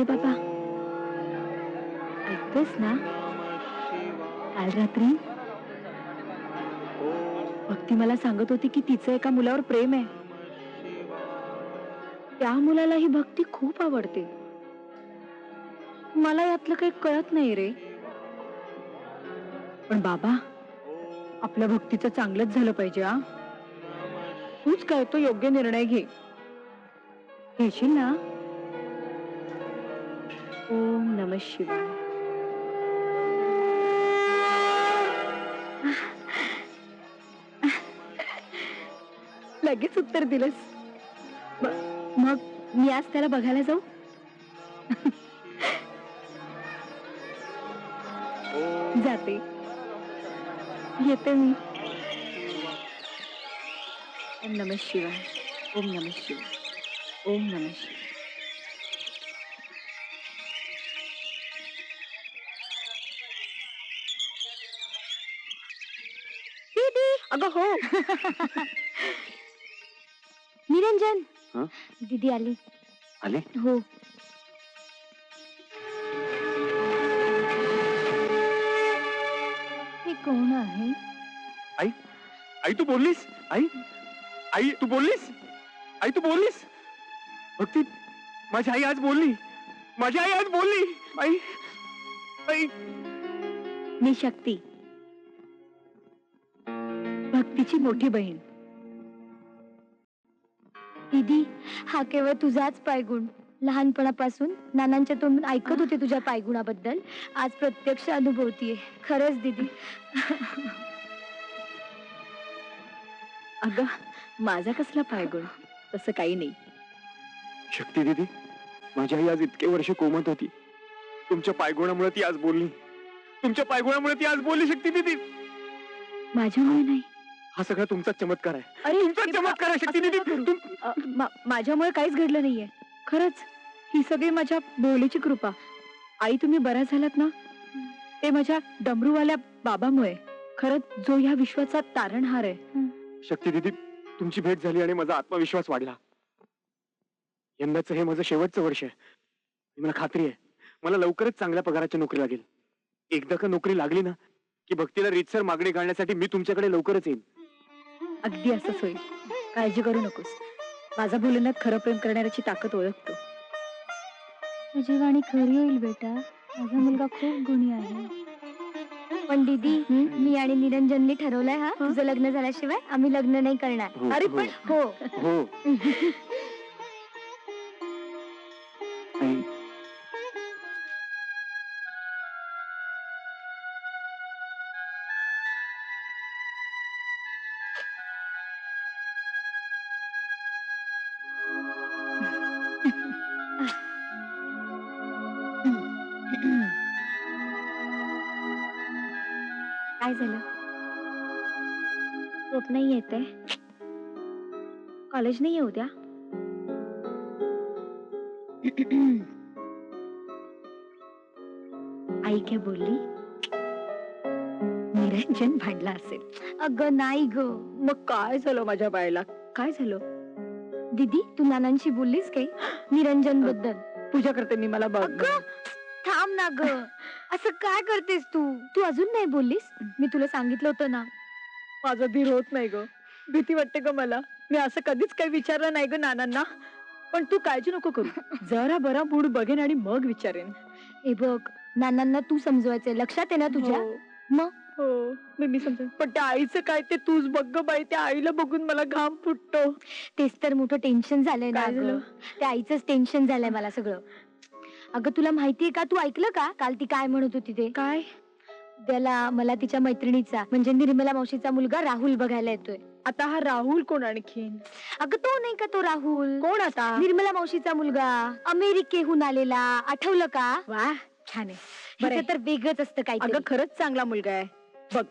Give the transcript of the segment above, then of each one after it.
बाबा, ऐकतोस ना? काल रात्री भक्ती मला सांगत होती की तिचं एका मुलावर प्रेम आहे. त्या मुलाला ही भक्ती खूप आवडते. मला यातलं काही कळत नाही रे. पण बाबा, आपल्या भक्तीचं चांगलंच झालं पाहिजे. हा, तूच काय तो योग्य निर्णय घे. घेशील ना? ओम नमः शिवाय. लगेच उत्तर दिलंस. मग मी आज त्याला बघायला जाऊ? जाते, येते मी. ओम नमः शिवाय. ओम नमः शिवाय. ओम नमः शिवाय. दीदी, अगं हो. निरंजन, दीदी आली. आले? हो. हे कोण आहे? आई, आई तू बोललीस? आई, आई तू बोललीस? आई तू बोललीस? भक्ती, माझी आई आज बोलली. माझी आई आज बोलली. आई, आई. मी शक्ती, भक्तीची मोठी बहीण. दीदी, हा केवळ तुझाच पायगुण. लहानपणापासून नानांच्या तोंडून ऐकत होते तुझ्या पायगुणाबद्दल. आज प्रत्यक्ष अनुभवतीये. खरंच दीदी. अगं, माझा कसला पायगुण? तसं काही नाही. शक्ती दीदी, माझी आई आज इतके वर्ष कोमत होती. तुमच्या पायगुणामुळे ती आज बोलली. तुमच्या पायगुणामुळे ती आज बोलली. शक्ती दीदी, माझ्यामुळे नाही. हा सगळा तुमचा चमत्कार आहे. अरे, तुमचा चमत्कार आहे शक्ती दीदी. माझ्यामुळे काहीच घडलं नाहीये. खरंच ही सगळी माझ्या बोलीची कृपा. आई, तुम्ही बऱ्या झालात ना? ते माझ्या डमरूवाल्या बाबामुळे. खरंच जो ह्या विश्वाचा तारणहार आहे. शक्ती दीदी, तुमची भेट झाली आणि माझा आत्मविश्वास वाढला. यंदाचं हे माझं शेवटचं वर्ष आहे. मला खात्री आहे मला लवकरच चांगल्या पगाराची नोकरी लागेल. एकदा का नोकरी लागली ना की भक्तीला रीतसर मागणी घालण्यासाठी मी तुमच्याकडे लवकरच येईन. अगदी असंच होईल. काळजी करू नकोस. माझा बोलण्यात खरं प्रेम करणाऱ्याची ताकद ओळखतो. तुझी वाणी खरी होईल बेटा. माझा मुलगा खूप गुणी आहे. पण दीदी, मी आणि निरंजनने ठरवलंय हा, तुझं लग्न झाल्याशिवाय आम्ही लग्न नाही करणार. अरे पण हो हो. काय झालं? झोप नाही येते? कॉलेज नाही आहे उद्या? आई काय बोलली? निरंजन भांडला असेल. अगं नाही ग. मग काय झालं माझ्या बाळाला? काय झालं? दीदी, तू नानांशी बोललीस काही निरंजन बद्दल? पूजा करते मी, मला बघ. थांब ना ग. असं काय करतेस तू? तू अजून नाही बोललीस? मी तुला सांगितलं होतं ना. माझं धीर होत नाही ग. भीती वाटते ग मला. मी असं कधीच काही विचारलं नाही ग नानांना. पण तू काळजी नको करू. जरा बरा मूड बघेन आणि मग विचारेन. हे बघ, नानांना तू समजवायचंय. लक्षात आहे ना तुझ्या? मग हो, मी समजेन. पण त्या आईचं काय ते तूच बघ ग बाई. त्या आईला बघून मला घाम फुटतो. तेच तर मोठं टेन्शन झालंय ना ग. त्या आईचंच टेन्शन झालंय मला सगळं. अगं, तुला माहितीये का? तू ऐकलं का काल ती काय म्हणत होती ते? काय? त्याला मला तिच्या मैत्रिणीचा म्हणजे निर्मला मावशीचा मुलगा राहुल बघायला येतोय. आता हा राहुल कोण आणखीन? अगं, तो नाही का तो राहुल? कोण आता? निर्मला मावशीचा मुलगा, अमेरिकेहून आलेला. आठवलं का? वा, छान आहे. बरं तर वेगळंच असतं काय. अगं, खरंच चांगला मुलगा आहे. बघ,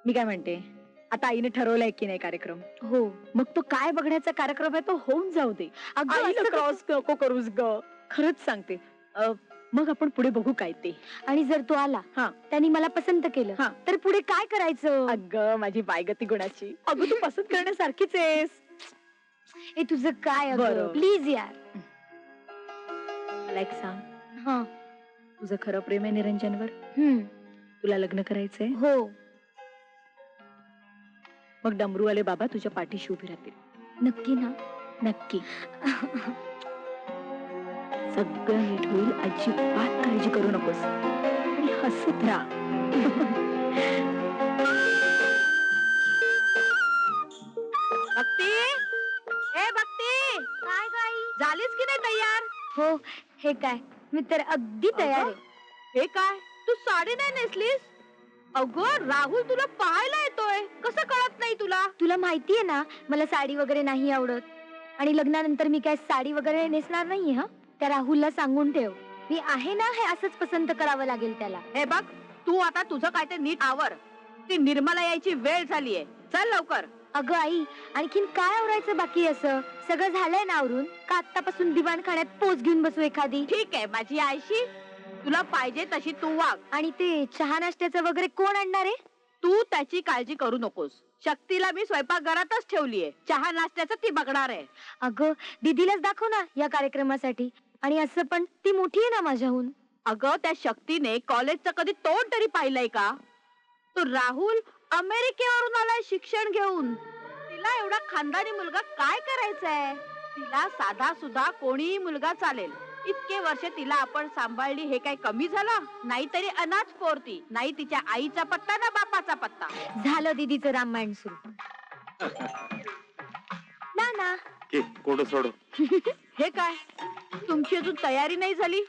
मी काय म्हणते, आता आईने ठरवलंय की नाही कार्यक्रम? हो. मग तो काय बघण्याचा कार्यक्रम आहे तो होऊन जाऊ दे. अगं, क्रॉस नको करूस ग. खरंच सांगते. मग आपण पुढे बघू काय ते. आणि जर तो आला, त्यांनी मला पसंत केलं, तर पुढे काय करायचं? अगं, माझी बायगती गुणाची. अगं, तू पसंत करण्यासारखीच आहेस. हे तुझं काय? अगं प्लीज यार. मला एक सांग, हा. तुझं खरं प्रेम आहे निरंजनवर? तुला लग्न करायचंय? हो. मग डमरूवाले बाबा तुझ्या पाठीशी उभी राहतील. नक्की ना? नक्की. सगळं नीट होईल, अजिबात काळजी करू नकोस आणि हसत राहा. भक्ती, ए भक्ती, काय गाई? झालीस की नाही तयार? हो. हे काय, मी तर अगदी तयार आहे. हे काय, तू साडी नाही नेसलीस? अगं राहुल तुला पाहायला येतोय, कसं कळत नाही तुला? तुला माहितीये ना, मला साडी वगैरे नाही आवडत. आणि लग्नानंतर मी काय साडी वगैरे नेसणार नाहीये. हा, त्या राहुलला सांगून ठेव. मी आहे ना, हे असंच पसंत करावं लागेल त्याला. हे बघ, तू आता तुझं काय ते नीट आवर. ती निर्मला यायची वेळ झालीये, चल लवकर. अगं आई, आणखीन काय आवरायचं बाकी? असं सगळं झालंय ना आवरून? का आत्तापासून दिवाणखान्यात पोच घेऊन बसू एखादी? ठीक आहे माझी आयशी, तुला पाहिजे तशी तू वाग. आणि ते चहा नाश्त्याचं वगैरे कोण आणणार आहे? तू त्याची काळजी करू नकोस. शक्तीला मी स्वयंपाकघरातच ठेवलीये, चहा नाश्त्याचं ती बघणार आहे. अगं दीदीलाच दाखव ना या कार्यक्रमासाठी. आणि असं पण ती मोठी आहे ना माझ्याहून. अगं त्या शक्तीने कॉलेजचं कधी तोंड तरी पाहिलंय का? तो राहुल अमेरिकेवरून आलाय शिक्षण घेऊन. तिला एवढा खानदानी मुलगा काय करायचाय? तिला साधा सुद्धा कोणीही मुलगा चालेल. इतके वर्ष तिला आपण सांभाळली, हे काय कमी झालं? नाहीतरी अनाथ पोरती, नाही तिच्या आईचा पत्ता ना बापाचा पत्ता. झालं दीदीचं रामायण सुरू. ना ना कोड सोडो. हे काय, तुमची अजून तयारी नाही झाली?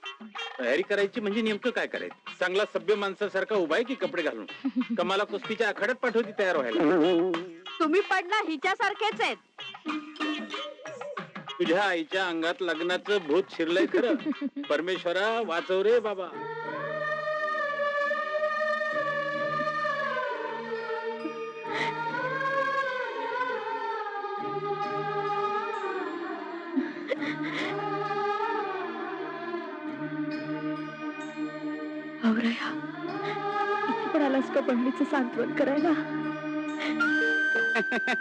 तयारी करायची म्हणजे नेमकं काय करायचं? चांगला सभ्य माणसासारखा उभा आहे की कपडे घालून? कमाला कुस्तीच्या आखाड्यात पाठवती तयार व्हायला. तुम्ही पण ना हिच्यासारखेच आहेत. तुझ्या आईच्या अंगात लग्नाचं भूत शिरलंय खरं. परमेश्वरा वाचव रे बाबा. आवराया, इथे पण आलास का बहिणीचं सांत्वन करायला?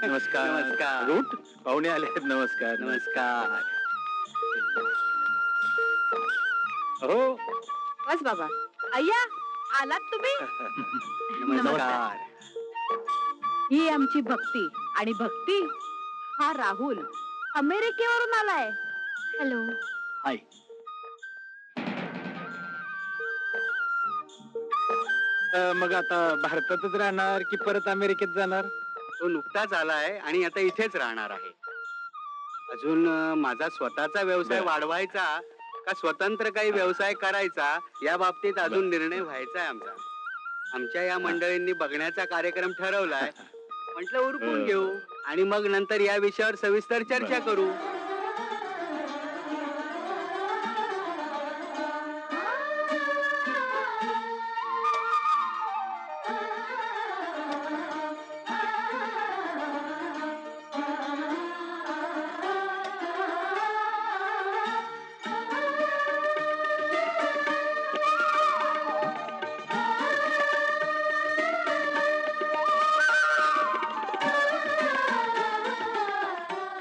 नमस्कार. नमस्कार. रूट पाहुणे आले आहेत. नमस्कार. नमस्कार. हो. बस बाबा. अय्या, आलात तुम्ही? नमस्कार. ही आमची भक्ती. आणि भक्ती हा राहुल अमेरिकेवरून आलाय. हॅलो. हाय. मग आता भारतातच राहणार की परत अमेरिकेत जाणार? तो नुकताच आलाय आणि आता इथेच राहणार आहे. अजून माझा स्वतःचा व्यवसाय बर. वाढवायचा का स्वतंत्र काही व्यवसाय करायचा या बाबतीत अजून निर्णय व्हायचा आहे आमचा. आमच्या या मंडळींनी बघण्याचा कार्यक्रम ठरवलाय. म्हटलं उरकून घेऊ आणि मग नंतर या विषयावर सविस्तर चर्चा करू.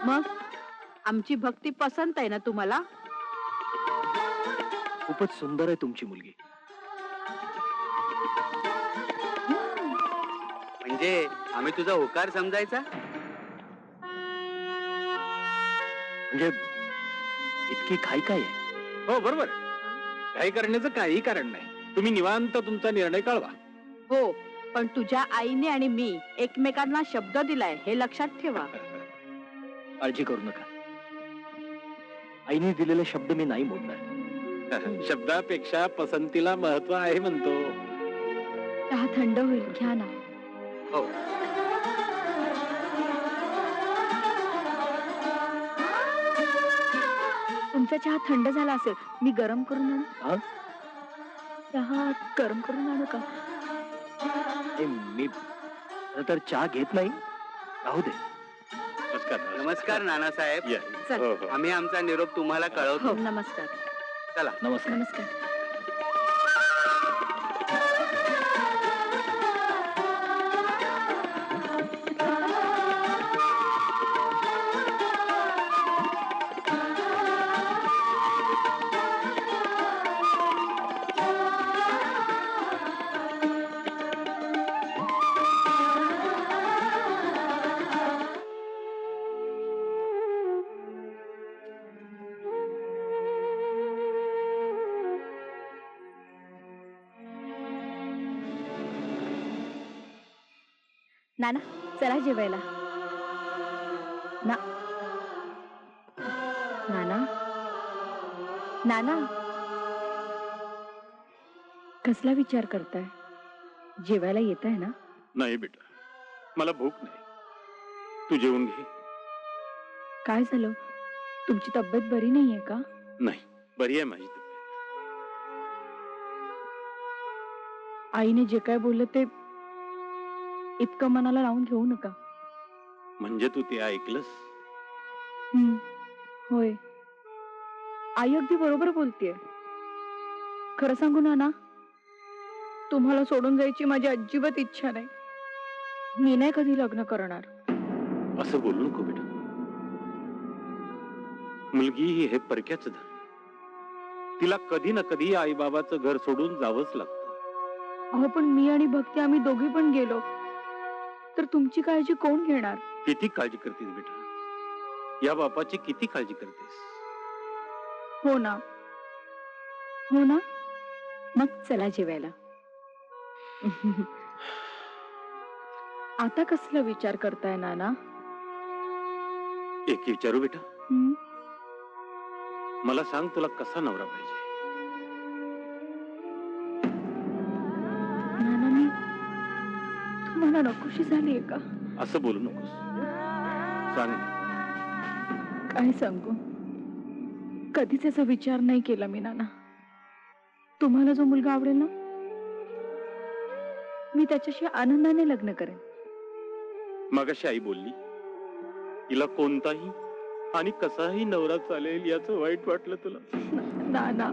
मग आमची भक्ती पसंत आहे ना तुम्हाला? खूपच सुंदर आहे तुमची मुलगी. म्हणजे आम्ही तुझा होकार समजायचा? म्हणजे इतकी घाई काय आहे? हो बरोबर. काही करण्याचं काही कारण नाही. तुम्ही निवांत तुमचा निर्णय कळवा. हो, पण तुझ्या आईने आणि मी एकमेकांना शब्द दिलाय, हे लक्षात ठेवा. काळजी करू नका. आईने दिलेले शब्द मी नाही मोडणार. शब्दापेक्षा पसंतीला महत्व आहे म्हणतो. चहा थंड होईल, घ्या ना. हो. तुमचा चहा थंड झाला असेल, मी गरम करून आणू? हा? चहा गरम करून आणू का? मी खरं तर चहा घेत नाही. राहू दे. नमस्कार. नमस्कार नानासाहेब. या. चल. हो, हो. आम्ही आमचा निरोप तुम्हाला कळवतो. हो, नमस्कार. चला. नमस्कार. नमस्कार. नाना चला जेवायला. ना नाना नाना कसला विचार करताय? जेवायला येत आहे ना? नाही बेटा, मला भूक नाही. तू जेवून घे. काय झालं? तुमची तब्येत बरी नाहीये का? नाही, बरी आहे माझी तब्येत. आईने जे काय बोललं ते इतकं मनाला लावून घेऊ नका. म्हणजे तू ते ऐकलंस? होय, आई अगदी बरोबर बोलतेय. खरं सांगू ना, तुम्हाला सोडून जायची माझी अजिबात इच्छा नाही. मी नाही कधी लग्न करणार. असं बोलू नको बेटा. मुलगी ही हे परक्याच धन. तिला कधी ना कधी आई बाबाचं घर सोडून जावंच लागतं. अहो पण मी आणि भक्ती आम्ही दोघी पण गेलो तर तुमची काळजी कोण घेणार? किती काळजी करतेस बेटा, या बापाची किती काळजी करतेस. हो ना, हो ना. मग चला जेवायला. आता कसला विचार करताय नाना? एक विचारू बेटा, हं? मला सांग, तुला कसा नवरा पाहिजे? नाना मी तुम्हाला नकोशी झालीये का? असं बोलू नकोस. सांग. काय सांगू, कधीच याचा विचार नाही केला मी नाना. तुम्हाला जो मुलगा आवडेल ना, मी त्याच्याशी आनंदाने लग्न करेन. मगाशी आई बोलली, तिला कोणताही आणि कसाही नवरा चालेल याचं वाईट वाटलं तुला? नाना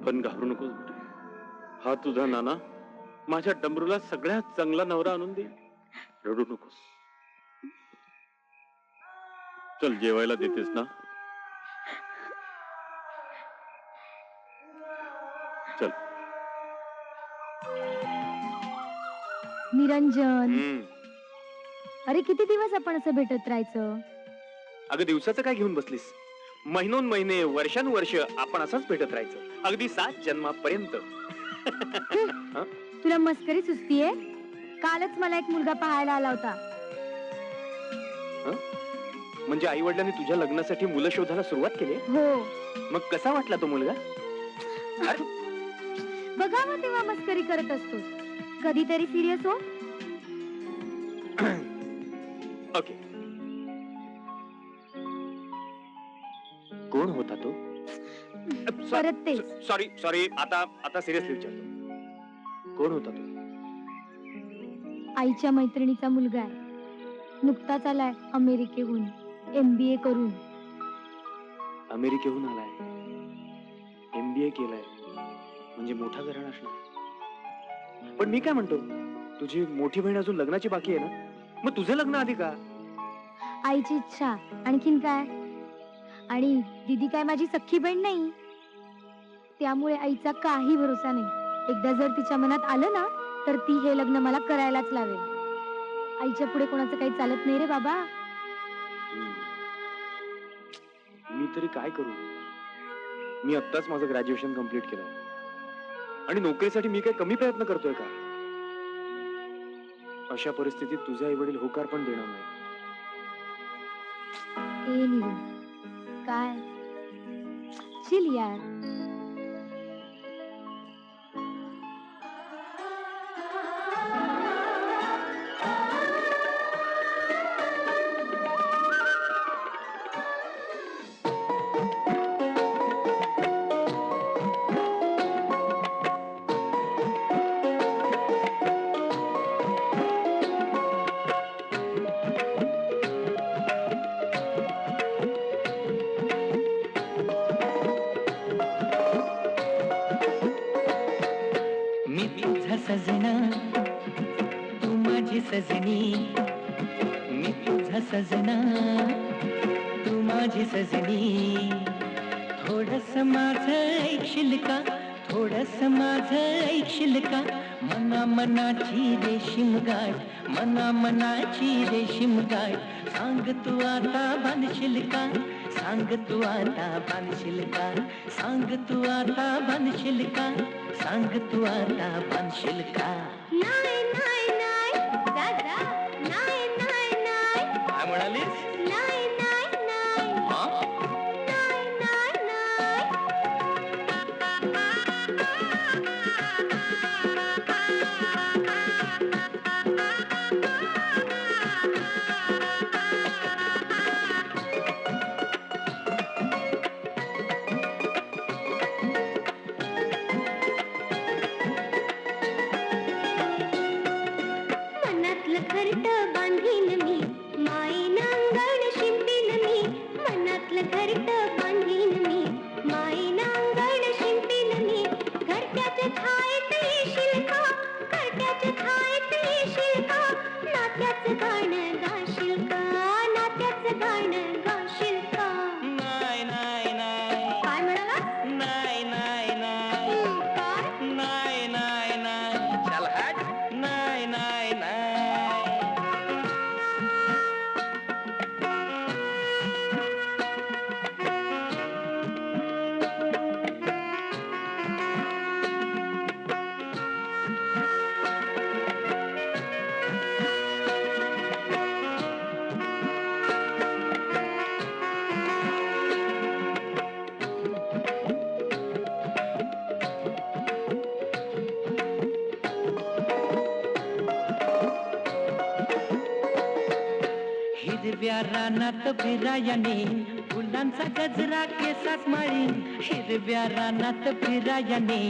पण घाबरू नकोस बेटा. हा तुझा नाना माझ्या डमरूला सगळ्यात चांगला नवरा आणून देईल. रडू नकोस. चल, जेवायला देतेस ना? चल. निरंजन, अरे किती दिवस आपण असं भेटत राहायचं? अगं दिवसाचं काय घेऊन बसलीस? महिनोन महिने, वर्षानुवर्ष आपण असंच भेटत राहायचं, अगदी 7 जन्मापर्यंत. तुला मस्करी सुचतीये? कालच मला एक मुलगा पाहायला आला होता. म्हणजे आई वडिलांनी तुझ्या लग्नासाठी मुलं शोधायला सुरुवात केली? हो. मग कसा वाटला तो मुलगा? बघावं तेव्हा मस्करी करत असतो, कधीतरी सिरियस हो. ओके. कोण होता तो? परत तेच. सॉरी आता सिरियसली विचारतो. कोण होता तो? आईच्या मैत्रिणीचा मुलगा आहे. नुकताच आलाय अमेरिकेहून MBA करून. अमेरिकेहून आलाय, MBA केलाय, म्हणजे मोठा घराणा असणार. पण मी काय म्हणतो, तुझी मोठी बहीण अजून लग्नाची बाकी आहे ना, मग तुझं लग्न आधी का? आईची इच्छा, आणखीन काय. आणि दीदी काय माझी सख्खी बहीण नाही, त्यामुळे आईचा काही भरोसा नाही. एकदा जर तिच्या मनात आलं ना, तर ती हे लग्न मला करायलाच लावेल. आईच्या पुढे कोणाचं काही चालत नाही रे बाबा. मी तरी काय करू? मी आत्ताच माझं ग्रॅज्युएशन कम्प्लीट केलं आणि नोकरीसाठी मी काय कमी प्रयत्न करतोय का? अशा परिस्थितीत तुझे आई वडील होकार पण देणार नाही. ए नीरू, काय चिल यार. सजना तू माझी सजनी, मी तुझा सजना तू माझी सजनी. थोडस माझं ऐकशील का, थोडस माझं ऐकशील का, मना मनाची रेशीम गाठ, मना मनाची रेशीम गाठ, सांग तू आता बांधशील का, सांग तू आता बांधशील का, सांग तू आता बांधशील का, सांग तू आता बांधशील का. नाही नाही नाही दादा, नाही नाही नाही, काय म्हणालीस? नाही नाही नाही, हा? नाही नाही नाही. मनातलं घरट बांधीन मी, माईनं अंगण शिंपीन मी. मनातलं घरट बांधीन मी, माईनं अंगण शिंपीन मी. घरट्याच्या छायेत येशील का, घरट्याच्या छायेत येशील का, नात्याचं गाणं गाशील का, नात्याचं गाणं गाशील का. नाही नाही नाही, काय म्हणाला? नाही नाही नाही, काय? नाही नाही नाही, चल हट, नाही नाही नाही. हिरव्या रानात फिरायाने फुलांचा गजरा केसात माळीन, हिरव्या रानात फिरायाने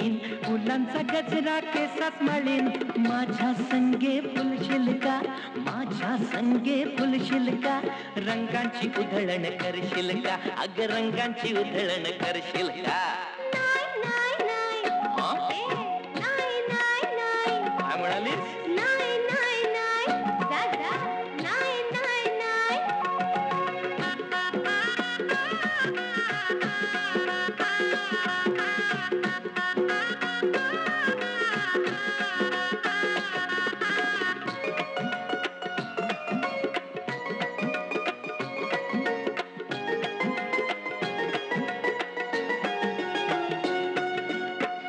फुलांचा गजरा केसात माळीन. माझ्या संगे फुलशील का, माझ्या संगे फुलशील का, रंगांची उधळण करशील का, अग रंगांची उधळण करशील का. नाही नाही नाही, हा? नाही नाही नाही, काय म्हणालीस? नाही नाही नाही, दादा, नाही नाही नाही.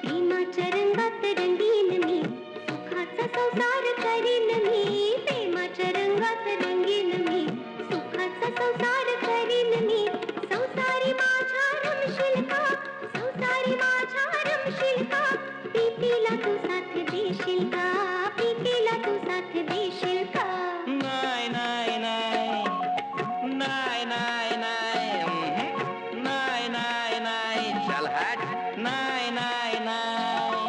प्रेमाच्या रंगात रंगीन मी, सुखाचा संसार करीन मी. प्रेमाच्या रंगात रंगीन मी, सुखाचा संसार करीन मी. संसारी माझ्या रमशील का, संसारी माझ्या रमशील का, प्रीतीला तू साथ देशील का, प्रीतीला तू साथ देशील का. नाही नाही नाही, नाही नाही नाही, नाही नाही नाही, चल हट, नाही नाही नाही.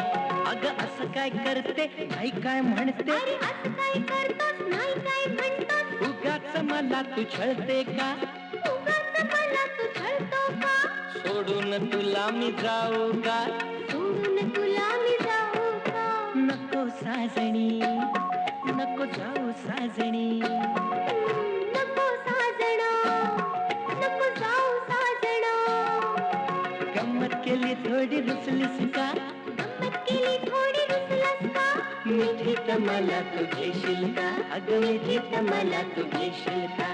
अगं असं काय करते, नाही काय म्हणते, अरे असं काय करतोस, नाही काय म्हणतोस, उगाच मला तू छळते का, उगाच मला तू छळतो का, सोडून तुला मी जाऊ का, सोडून तुला मी जाऊ का. नको साजणी, नको जाऊ साजणी. नको साजणा, नको जाऊ साजणा. गंमत केली थोडी रुसलीस का, गंमत केली थोडी रुसलास का, मिठीत मला तू घेशील का, अगं मिठीत मला तू घेशील का.